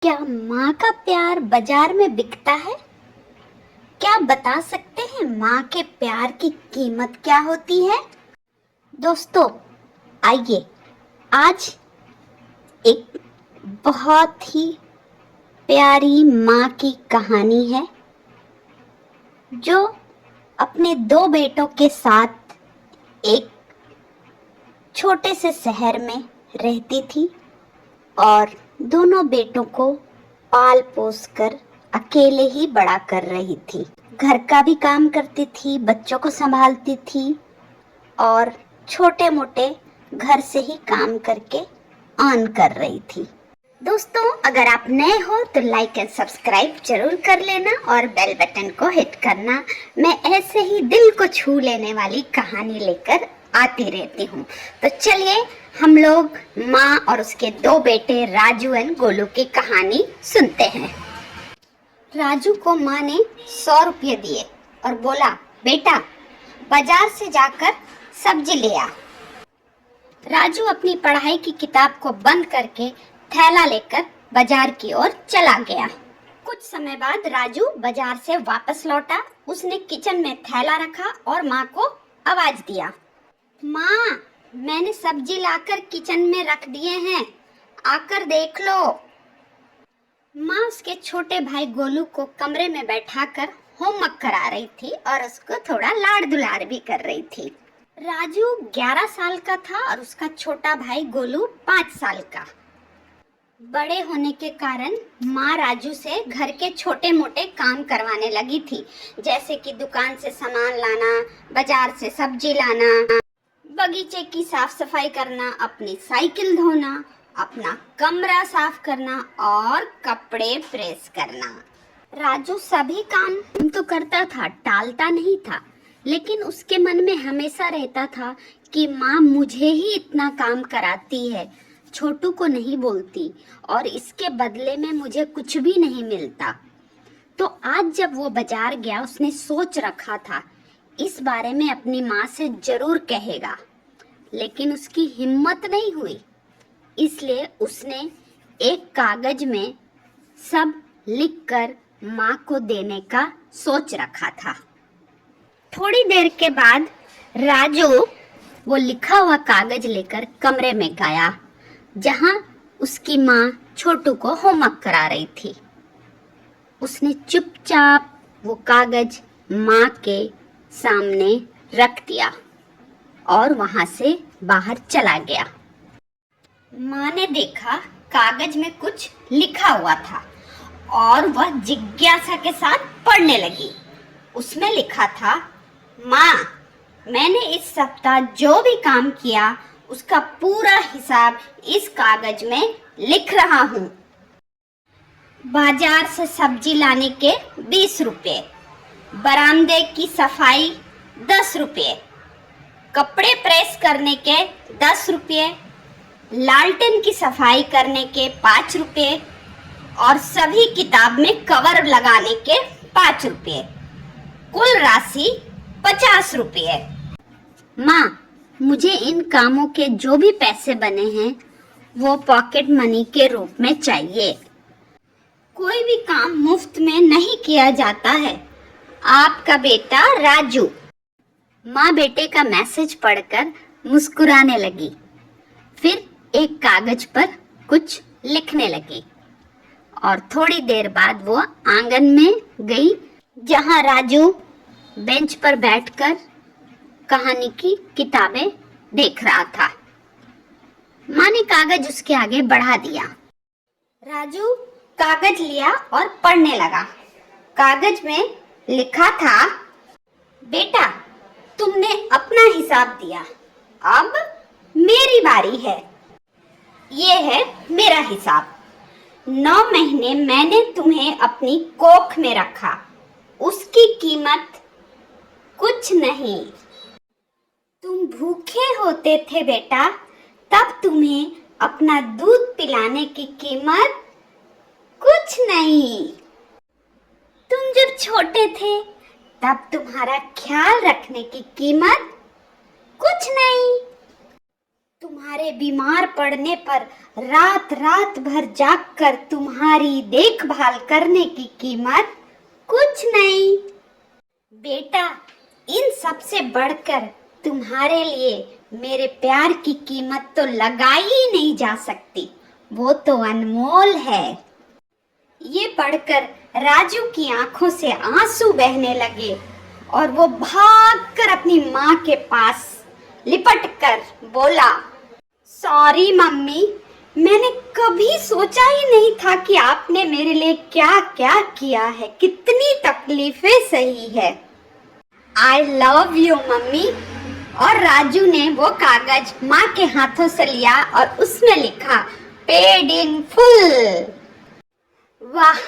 क्या माँ का प्यार बाजार में बिकता है? क्या बता सकते हैं माँ के प्यार की कीमत क्या होती है? दोस्तों, आइए आज एक बहुत ही प्यारी माँ की कहानी है जो अपने दो बेटों के साथ एक छोटे से शहर में रहती थी और दोनों बेटों को पाल पोस कर अकेले ही बड़ा कर रही थी। घर का भी काम करती थी, बच्चों को संभालती थी और छोटे मोटे घर से ही काम करके अर्न कर रही थी। दोस्तों, अगर आप नए हो तो लाइक एंड सब्सक्राइब जरूर कर लेना और बेल बटन को हिट करना। मैं ऐसे ही दिल को छू लेने वाली कहानी लेकर आती रहती हूँ। तो चलिए हम लोग माँ और उसके दो बेटे राजू एंड गोलू की कहानी सुनते हैं। राजू को माँ ने 100 रुपये दिए और बोला, बेटा बाजार से जाकर सब्जी ले आ। राजू अपनी पढ़ाई की किताब को बंद करके थैला लेकर बाजार की ओर चला गया। कुछ समय बाद राजू बाजार से वापस लौटा। उसने किचन में थैला रखा और माँ को आवाज दिया, माँ मैंने सब्जी लाकर किचन में रख दिए हैं, आकर देख लो। माँ उसके छोटे भाई गोलू को कमरे में बैठाकर होमवर्क करा रही थी और उसको थोड़ा लाड़ दुलार भी कर रही थी। राजू 11 साल का था और उसका छोटा भाई गोलू 5 साल का। बड़े होने के कारण माँ राजू से घर के छोटे मोटे काम करवाने लगी थी, जैसे कि दुकान से सामान लाना, बाजार से सब्जी लाना, बगीचे की साफ सफाई करना, अपनी साइकिल धोना, अपना कमरा साफ करना और कपड़े प्रेस करना। राजू सभी काम तो करता था, टालता नहीं था, लेकिन उसके मन में हमेशा रहता था कि माँ मुझे ही इतना काम कराती है, छोटू को नहीं बोलती और इसके बदले में मुझे कुछ भी नहीं मिलता। तो आज जब वो बाजार गया, उसने सोच रखा था इस बारे में अपनी माँ से जरूर कहेगा, लेकिन उसकी हिम्मत नहीं हुई। इसलिए उसने एक कागज में सब लिखकर माँ को देने का सोच रखा था। थोड़ी देर के बाद राजू वो लिखा हुआ कागज लेकर कमरे में गया जहां उसकी माँ छोटू को होमवर्क करा रही थी। उसने चुपचाप वो कागज माँ के सामने रख दिया और वहां से बाहर चला गया। माँ ने देखा कागज में कुछ लिखा हुआ था और वह जिज्ञासा के साथ पढ़ने लगी। उसमें लिखा था, माँ मैंने इस सप्ताह जो भी काम किया उसका पूरा हिसाब इस कागज में लिख रहा हूँ। बाजार से सब्जी लाने के 20 रुपये, बरामदे की सफाई 10 रुपये, कपड़े प्रेस करने के 10 रुपये, लालटेन की सफाई करने के 5 रुपये और सभी किताब में कवर लगाने के 5 रुपये, कुल राशि 50 रुपये। माँ मुझे इन कामों के जो भी पैसे बने हैं वो पॉकेट मनी के रूप में चाहिए। कोई भी काम मुफ्त में नहीं किया जाता है। आपका बेटा राजू। माँ बेटे का मैसेज पढ़कर मुस्कुराने लगी, फिर एक कागज पर कुछ लिखने लगी और थोड़ी देर बाद वो आंगन में गई जहां राजू बेंच पर बैठकर कहानी की किताबें देख रहा था। माँ ने कागज उसके आगे बढ़ा दिया। राजू कागज लिया और पढ़ने लगा। कागज में लिखा था, बेटा तुमने अपना हिसाब दिया, अब मेरी बारी है। ये है मेरा हिसाब। 9 महीने मैंने तुम्हें अपनी कोख में रखा, उसकी कीमत कुछ नहीं। तुम भूखे होते थे बेटा, तब तुम्हें अपना दूध पिलाने की कीमत कुछ नहीं। तुम जब छोटे थे तब तुम्हारा ख्याल रखने की कीमत कुछ नहीं। तुम तुम्हारे बीमार पड़ने पर रात रात भर जागकर तुम्हारी देखभाल करने की कीमत कुछ नहीं। बेटा, इन सब से बढ़कर तुम्हारे लिए मेरे प्यार की कीमत तो लगाई ही नहीं जा सकती, वो तो अनमोल है। ये पढ़कर राजू की आंखों से आंसू बहने लगे और वो भागकर अपनी माँ के पास लिपटकर बोला, सॉरी मम्मी, मैंने कभी सोचा ही नहीं था कि आपने मेरे लिए क्या क्या किया है, कितनी तकलीफें सही है। I love you mummy. और राजू ने वो कागज माँ के हाथों से लिया और उसमें लिखा, पेड इन फुल। वाह!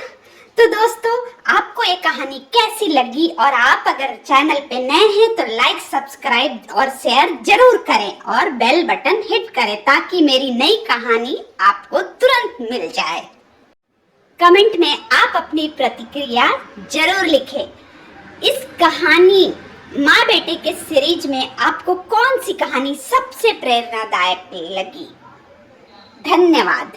तो दोस्तों, आपको ये कहानी कैसी लगी? और आप अगर चैनल पे नए हैं तो लाइक, सब्सक्राइब और शेयर जरूर करें और बेल बटन हिट करें ताकि मेरी नई कहानी आपको तुरंत मिल जाए। कमेंट में आप अपनी प्रतिक्रिया जरूर लिखें। इस कहानी माँ बेटे के सीरीज में आपको कौन सी कहानी सबसे प्रेरणादायक लगी? धन्यवाद।